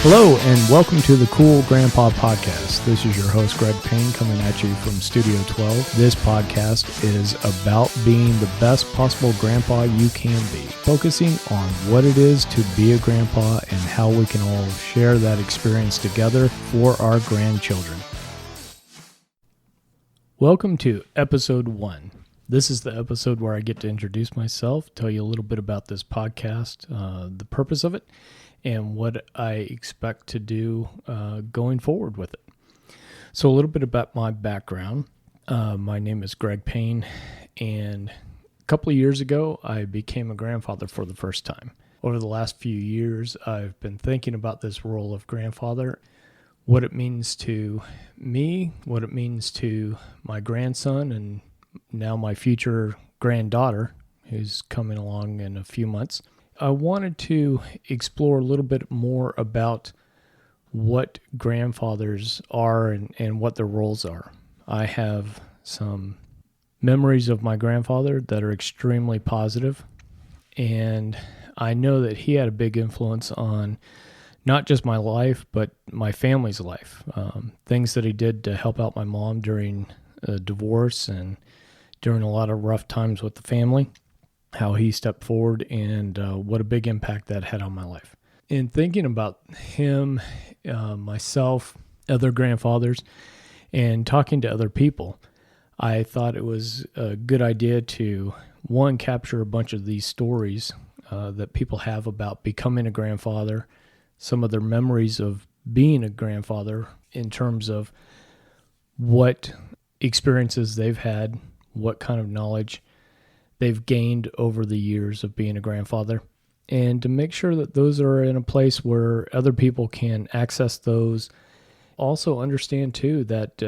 Hello and welcome to the Cool Grandpa Podcast. This is your host Greg Payne coming at you from Studio 12. This podcast is about being the best possible grandpa you can be, focusing on what it is to be a grandpa and how we can all share that experience together for our grandchildren. Welcome to episode 1. This is the episode where I get to introduce myself, tell you a little bit about this podcast, the purpose of it, and what I expect to do going forward with it. So a little bit about my background. My name is Greg Payne, and a couple of years ago, I became a grandfather for the first time. Over the last few years, I've been thinking about this role of grandfather, what it means to me, what it means to my grandson, and now my future granddaughter, who's coming along in a few months. I wanted to explore a little bit more about what grandfathers are and what their roles are. I have some memories of my grandfather that are extremely positive, and I know that he had a big influence on not just my life, but my family's life. Things that he did to help out my mom during a divorce and during a lot of rough times with the family. How he stepped forward and what a big impact that had on my life. In thinking about him, myself, other grandfathers, and talking to other people, I thought it was a good idea to, one, capture a bunch of these stories that people have about becoming a grandfather, some of their memories of being a grandfather in terms of what experiences they've had, what kind of knowledge they've gained over the years of being a grandfather, and to make sure that those are in a place where other people can access those. Also understand too that,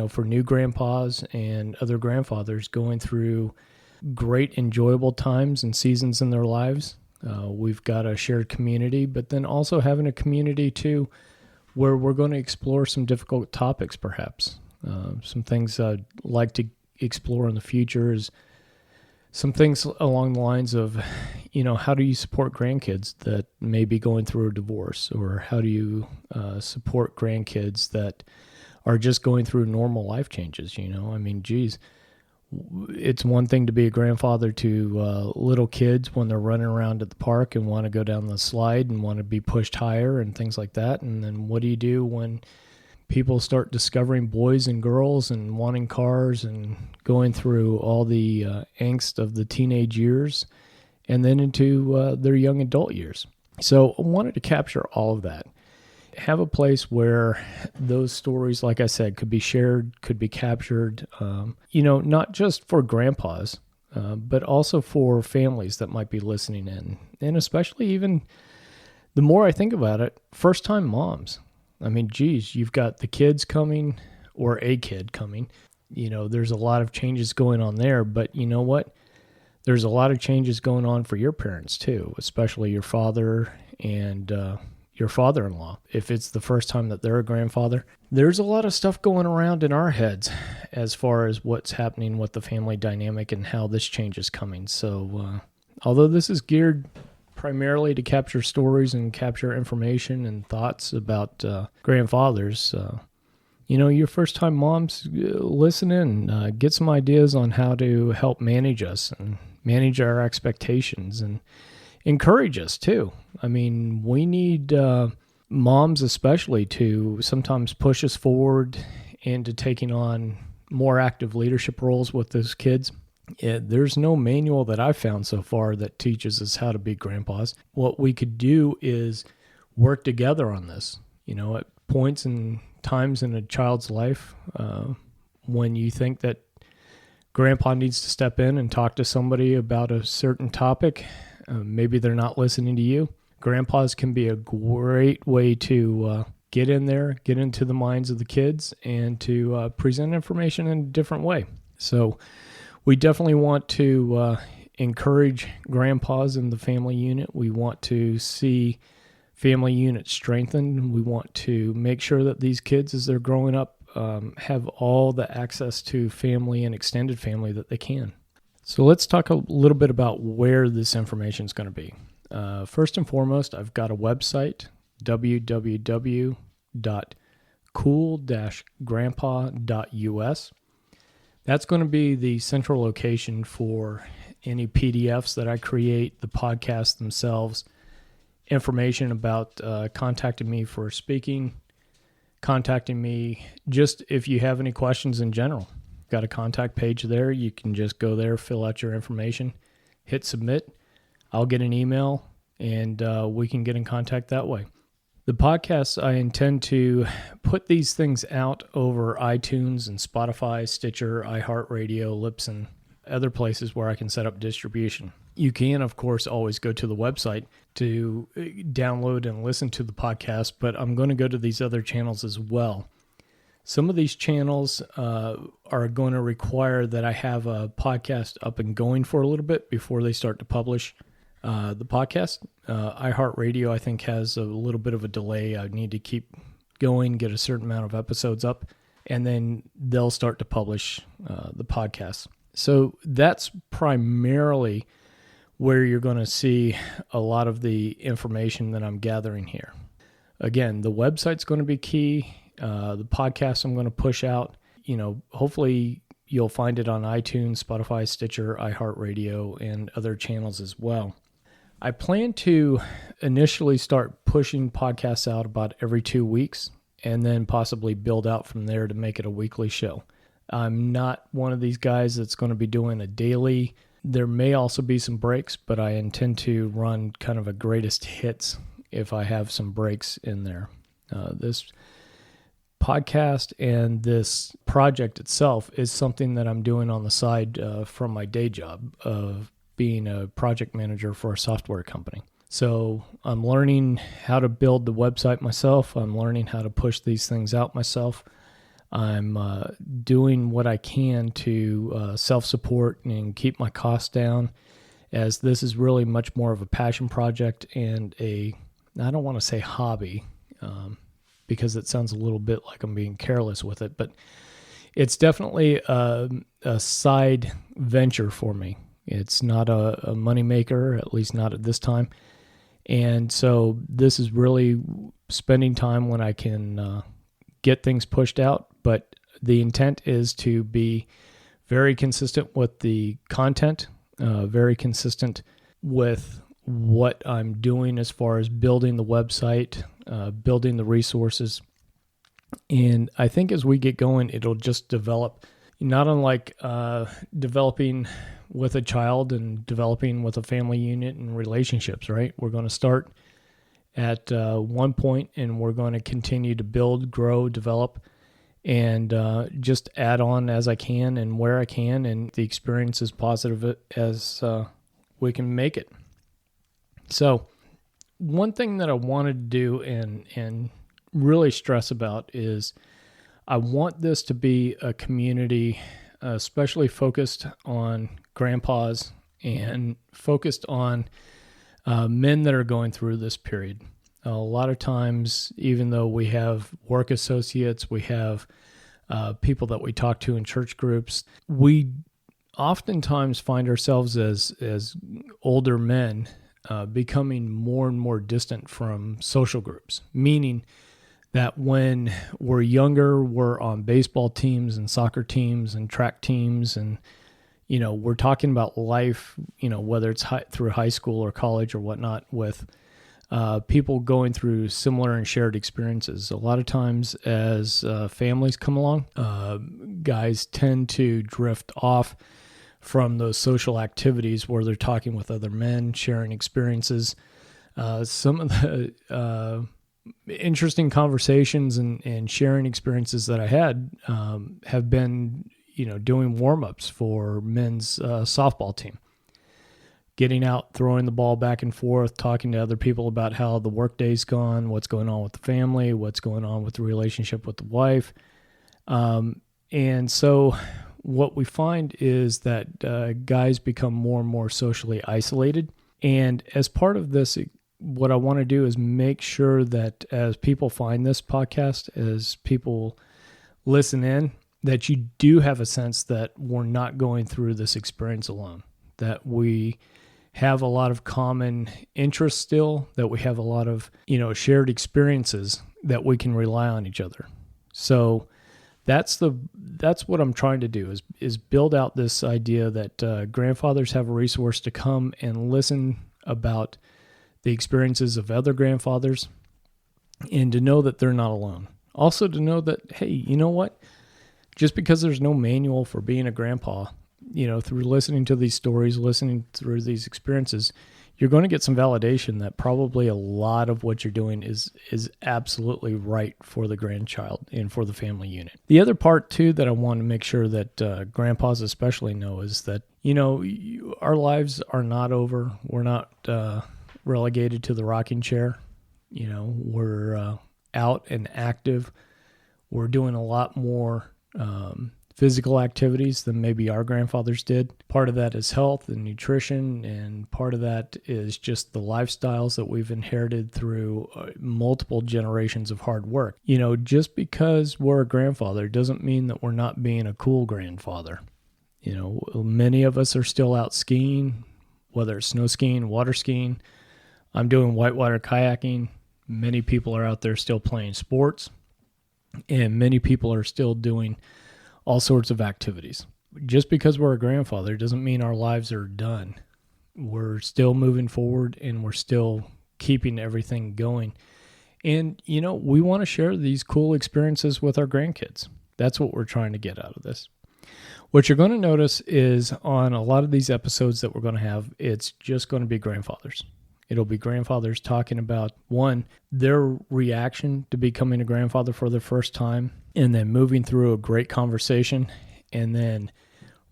for new grandpas and other grandfathers going through great enjoyable times and seasons in their lives, we've got a shared community, but then also having a community too where we're going to explore some difficult topics perhaps. Some things I'd like to explore in the future is some things along the lines of, how do you support grandkids that may be going through a divorce? Or how do you support grandkids that are just going through normal life changes? It's one thing to be a grandfather to little kids when they're running around at the park and want to go down the slide and want to be pushed higher and things like that. And then what do you do when people start discovering boys and girls and wanting cars and going through all the angst of the teenage years and then into their young adult years? So I wanted to capture all of that. Have a place where those stories, like I said, could be shared, could be captured, not just for grandpas, but also for families that might be listening in. And especially even, the more I think about it, first-time moms. You've got the kids coming or a kid coming. There's a lot of changes going on there, but you know what? There's a lot of changes going on for your parents too, especially your father and your father-in-law. If it's the first time that they're a grandfather, there's a lot of stuff going around in our heads as far as what's happening with the family dynamic and how this change is coming. So although this is geared primarily to capture stories and capture information and thoughts about grandfathers. Your first-time moms, listen in, get some ideas on how to help manage us and manage our expectations and encourage us too. We need moms especially to sometimes push us forward into taking on more active leadership roles with those kids. There's no manual that I've found so far that teaches us how to be grandpas. What we could do is work together on this. At points and times in a child's life, when you think that grandpa needs to step in and talk to somebody about a certain topic, maybe they're not listening to you. Grandpas can be a great way to get in there, get into the minds of the kids, and to present information in a different way. So we definitely want to encourage grandpas in the family unit. We want to see family units strengthened. We want to make sure that these kids, as they're growing up, have all the access to family and extended family that they can. So let's talk a little bit about where this information is going to be. First and foremost, I've got a website www.cool-grandpa.us. That's going to be the central location for any PDFs that I create, the podcasts themselves, information about contacting me for speaking, contacting me just if you have any questions in general. Got a contact page there. You can just go there, fill out your information, hit submit. I'll get an email, and we can get in contact that way. The podcasts, I intend to put these things out over iTunes and Spotify, Stitcher, iHeartRadio, Libsyn, other places where I can set up distribution. You can, of course, always go to the website to download and listen to the podcast, but I'm going to go to these other channels as well. Some of these channels are going to require that I have a podcast up and going for a little bit before they start to publish the podcast. iHeartRadio, I think, has a little bit of a delay. I need to keep going, get a certain amount of episodes up, and then they'll start to publish the podcast. So that's primarily where you're going to see a lot of the information that I'm gathering here. Again, the website's going to be key. The podcast I'm going to push out, hopefully you'll find it on iTunes, Spotify, Stitcher, iHeartRadio, and other channels as well. I plan to initially start pushing podcasts out about every 2 weeks and then possibly build out from there to make it a weekly show. I'm not one of these guys that's going to be doing a daily. There may also be some breaks, but I intend to run kind of a greatest hits if I have some breaks in there. This podcast and this project itself is something that I'm doing on the side from my day job of being a project manager for a software company. So I'm learning how to build the website myself. I'm learning how to push these things out myself. I'm doing what I can to self-support and keep my costs down, as this is really much more of a passion project and I don't want to say hobby, because it sounds a little bit like I'm being careless with it, but it's definitely a side venture for me. It's not a moneymaker, at least not at this time. And so this is really spending time when I can get things pushed out, but the intent is to be very consistent with the content, very consistent with what I'm doing as far as building the website, building the resources. And I think as we get going, it'll just develop, not unlike developing with a child and developing with a family unit and relationships, right? We're going to start at one point and we're going to continue to build, grow, develop, and just add on as I can and where I can, and the experience as positive as we can make it. So one thing that I wanted to do and really stress about is I want this to be a community especially focused on grandpas and focused on men that are going through this period. A lot of times, even though we have work associates, we have people that we talk to in church groups, we oftentimes find ourselves as older men becoming more and more distant from social groups, meaning that when we're younger, we're on baseball teams and soccer teams and track teams, and we're talking about life, whether it's through high school or college or whatnot, with people going through similar and shared experiences. A lot of times as families come along, guys tend to drift off from those social activities where they're talking with other men, sharing experiences. Some of the interesting conversations and sharing experiences that I had have been, doing warm-ups for men's softball team. Getting out, throwing the ball back and forth, talking to other people about how the workday's gone, what's going on with the family, what's going on with the relationship with the wife. And so what we find is that guys become more and more socially isolated. And as part of this, what I want to do is make sure that as people find this podcast, as people listen in, that you do have a sense that we're not going through this experience alone, that we have a lot of common interests still, that we have a lot of, shared experiences that we can rely on each other. So that's what I'm trying to do is build out this idea that grandfathers have a resource to come and listen about the experiences of other grandfathers, and to know that they're not alone. Also to know that, hey, you know what? Just because there's no manual for being a grandpa, through listening to these stories, listening through these experiences, you're going to get some validation that probably a lot of what you're doing is absolutely right for the grandchild and for the family unit. The other part, too, that I want to make sure that grandpas especially know is that, our lives are not over. We're not relegated to the rocking chair. We're out and active. We're doing a lot more physical activities than maybe our grandfathers did. Part of that is health and nutrition, and part of that is just the lifestyles that we've inherited through multiple generations of hard work. Just because we're a grandfather doesn't mean that we're not being a cool grandfather. Many of us are still out skiing, whether it's snow skiing, water skiing. I'm doing whitewater kayaking. Many people are out there still playing sports, and many people are still doing all sorts of activities. Just because we're a grandfather doesn't mean our lives are done. We're still moving forward, and we're still keeping everything going. And, we want to share these cool experiences with our grandkids. That's what we're trying to get out of this. What you're going to notice is on a lot of these episodes that we're going to have, it's just going to be grandfathers. It'll be grandfathers talking about, one, their reaction to becoming a grandfather for the first time, and then moving through a great conversation, and then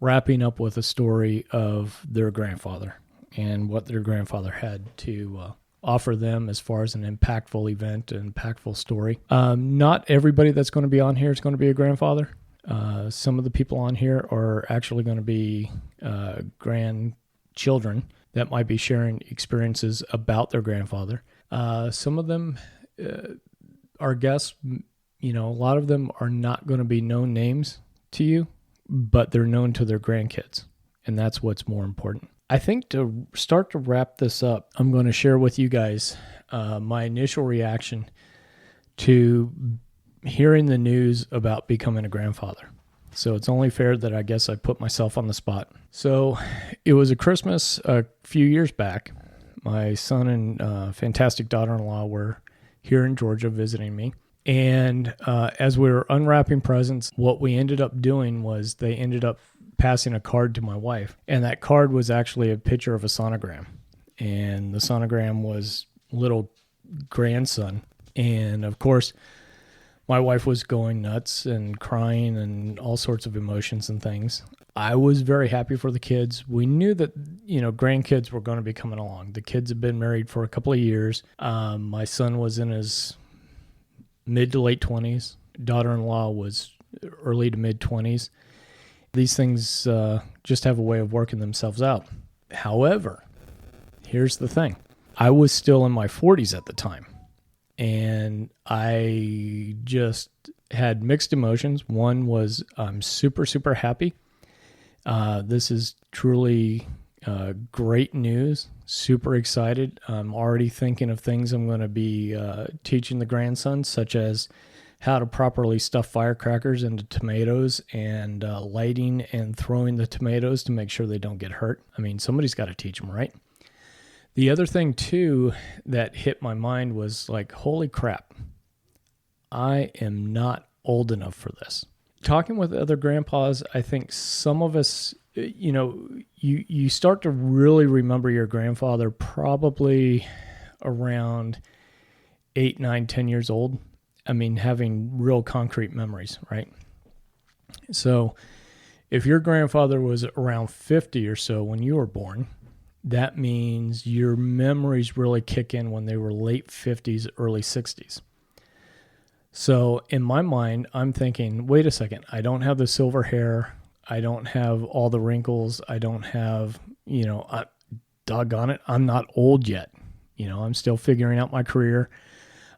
wrapping up with a story of their grandfather and what their grandfather had to offer them as far as an impactful event, an impactful story. Not everybody that's going to be on here is going to be a grandfather. Some of the people on here are actually going to be grandchildren that might be sharing experiences about their grandfather. Some of them are guests. A lot of them are not going to be known names to you, but they're known to their grandkids, and that's what's more important. I think to start to wrap this up, I'm going to share with you guys my initial reaction to hearing the news about becoming a grandfather. So it's only fair that I guess I put myself on the spot. So it was a Christmas a few years back. My son and fantastic daughter-in-law were here in Georgia visiting me. And as we were unwrapping presents, what we ended up doing was they ended up passing a card to my wife. And that card was actually a picture of a sonogram. And the sonogram was little grandson. And of course, my wife was going nuts and crying and all sorts of emotions and things. I was very happy for the kids. We knew that, grandkids were going to be coming along. The kids had been married for a couple of years. My son was in his mid to late 20s. Daughter-in-law was early to mid 20s. These things just have a way of working themselves out. However, here's the thing. I was still in my 40s at the time. And I just had mixed emotions. One was I'm super, super happy. This is truly great news. Super excited. I'm already thinking of things I'm going to be teaching the grandson, such as how to properly stuff firecrackers into tomatoes and lighting and throwing the tomatoes to make sure they don't get hurt. I mean, somebody's got to teach them, right? The other thing, too, that hit my mind was like, holy crap, I am not old enough for this. Talking with other grandpas, I think some of us, you start to really remember your grandfather probably around 8, 9, 10 years old. I mean, having real concrete memories, right? So if your grandfather was around 50 or so when you were born, that means your memories really kick in when they were late 50s, early 60s. So in my mind, I'm thinking, wait a second, I don't have the silver hair. I don't have all the wrinkles. I don't have, doggone it, I'm not old yet. I'm still figuring out my career.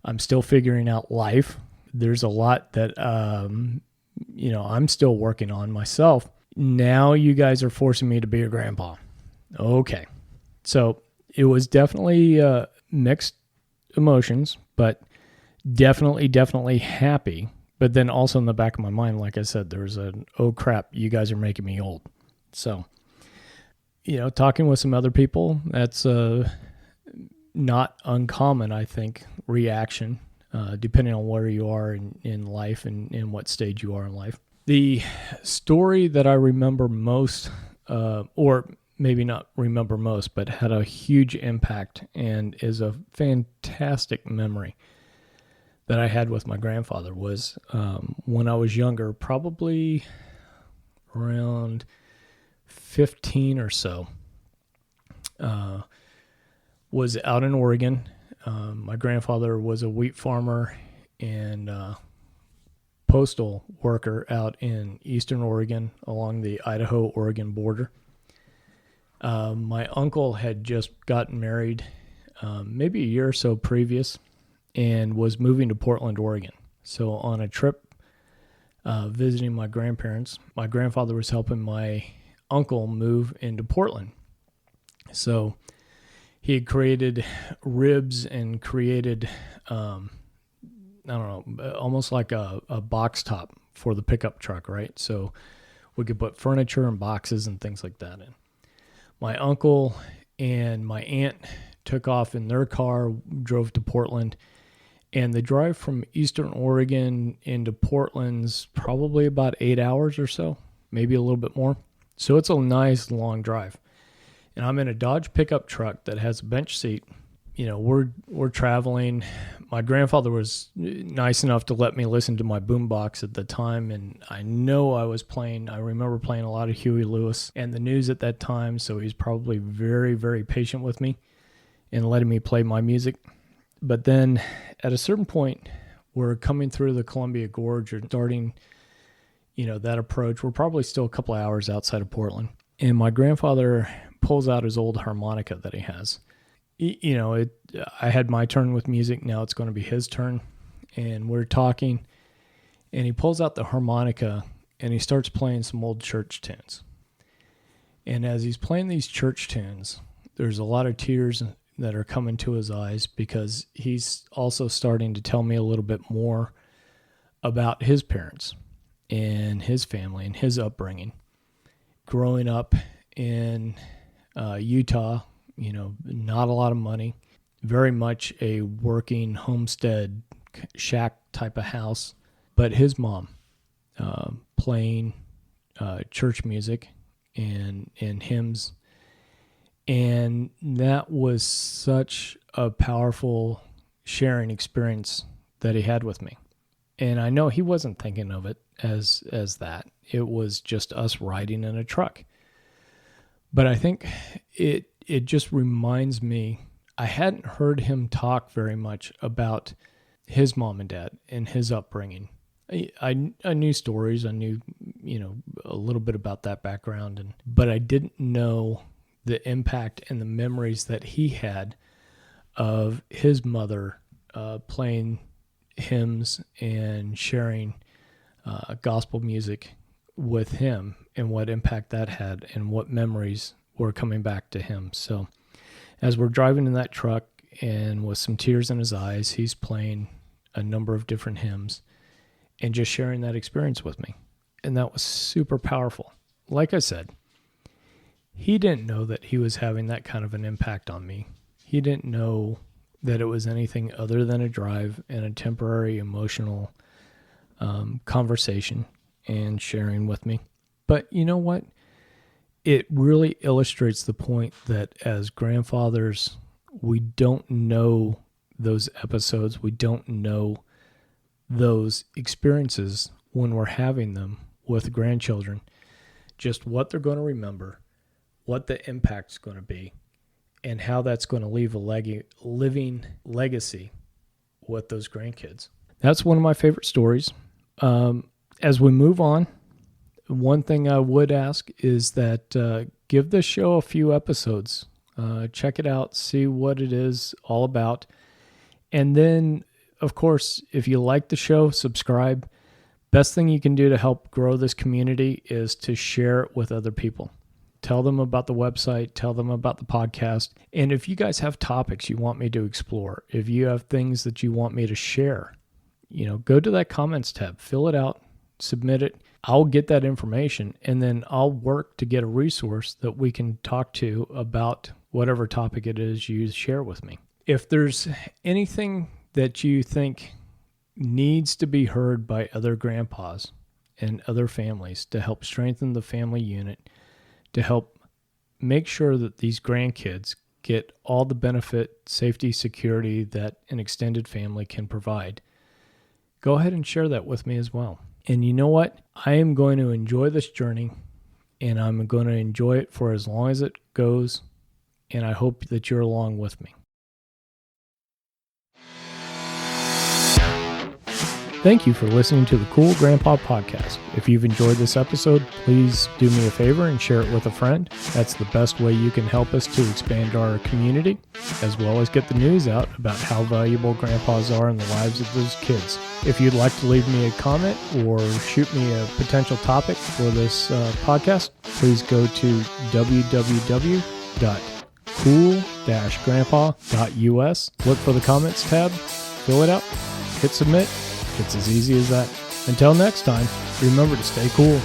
I'm still figuring out life. There's a lot that, I'm still working on myself. Now you guys are forcing me to be a grandpa. Okay. So it was definitely mixed emotions, but definitely happy. But then also in the back of my mind, like I said, there was an, oh crap, you guys are making me old. So, talking with some other people, that's not uncommon, I think, reaction, depending on where you are in life and in what stage you are in life. The story that I remember most, or maybe not remember most, but had a huge impact and is a fantastic memory that I had with my grandfather was when I was younger, probably around 15 or so, was out in Oregon. My grandfather was a wheat farmer and postal worker out in eastern Oregon along the Idaho-Oregon border. My uncle had just gotten married maybe a year or so previous and was moving to Portland, Oregon. So on a trip visiting my grandparents, my grandfather was helping my uncle move into Portland. So he had created ribs and created, almost like a box top for the pickup truck, right? So we could put furniture and boxes and things like that in. My uncle and my aunt took off in their car, drove to Portland, and the drive from eastern Oregon into Portland's probably about 8 hours or so, maybe a little bit more. So it's a nice long drive. And I'm in a Dodge pickup truck that has a bench seat. We're traveling. My grandfather was nice enough to let me listen to my boombox at the time, and I remember playing a lot of Huey Lewis and the news at that time, so he's probably very, very patient with me in letting me play my music. But then at a certain point, we're coming through the Columbia Gorge or starting, that approach. We're probably still a couple of hours outside of Portland. And my grandfather pulls out his old harmonica that he has. I had my turn with music. Now it's going to be his turn. And we're talking, and he pulls out the harmonica and he starts playing some old church tunes. And as he's playing these church tunes, there's a lot of tears that are coming to his eyes because he's also starting to tell me a little bit more about his parents and his family and his upbringing. Growing up in Utah, not a lot of money, very much a working homestead shack type of house, but his mom playing church music and hymns. And that was such a powerful sharing experience that he had with me. And I know he wasn't thinking of it as that. It was just us riding in a truck. But I think it just reminds me, I hadn't heard him talk very much about his mom and dad and his upbringing. I knew stories. I knew, a little bit about that background, but I didn't know the impact and the memories that he had of his mother playing hymns and sharing gospel music with him and what impact that had and what memories were coming back to him. So as we're driving in that truck and with some tears in his eyes, he's playing a number of different hymns and just sharing that experience with me. And that was super powerful. Like I said, he didn't know that he was having that kind of an impact on me. He didn't know that it was anything other than a drive and a temporary emotional conversation and sharing with me. But you know what? It really illustrates the point that as grandfathers, we don't know those episodes. We don't know those experiences when we're having them with grandchildren, just what they're going to remember, what the impact's going to be, and how that's going to leave a living legacy with those grandkids. That's one of my favorite stories. As we move on, one thing I would ask is that give this show a few episodes. Check it out, see what it is all about. And then, of course, if you like the show, subscribe. Best thing you can do to help grow this community is to share it with other people. Tell them about the website. Tell them about the podcast. And if you guys have topics you want me to explore, if you have things that you want me to share, go to that comments tab, fill it out, submit it. I'll get that information, and then I'll work to get a resource that we can talk to about whatever topic it is you share with me. If there's anything that you think needs to be heard by other grandpas and other families to help strengthen the family unit, to help make sure that these grandkids get all the benefit, safety, security that an extended family can provide, go ahead and share that with me as well. And you know what? I am going to enjoy this journey, and I'm going to enjoy it for as long as it goes, and I hope that you're along with me. Thank you for listening to the Cool Grandpa Podcast. If you've enjoyed this episode, please do me a favor and share it with a friend. That's the best way you can help us to expand our community, as well as get the news out about how valuable grandpas are in the lives of those kids. If you'd like to leave me a comment or shoot me a potential topic for this podcast, please go to www.cool-grandpa.us. Look for the comments tab, fill it out, hit submit. It's as easy as that. Until next time, remember to stay cool.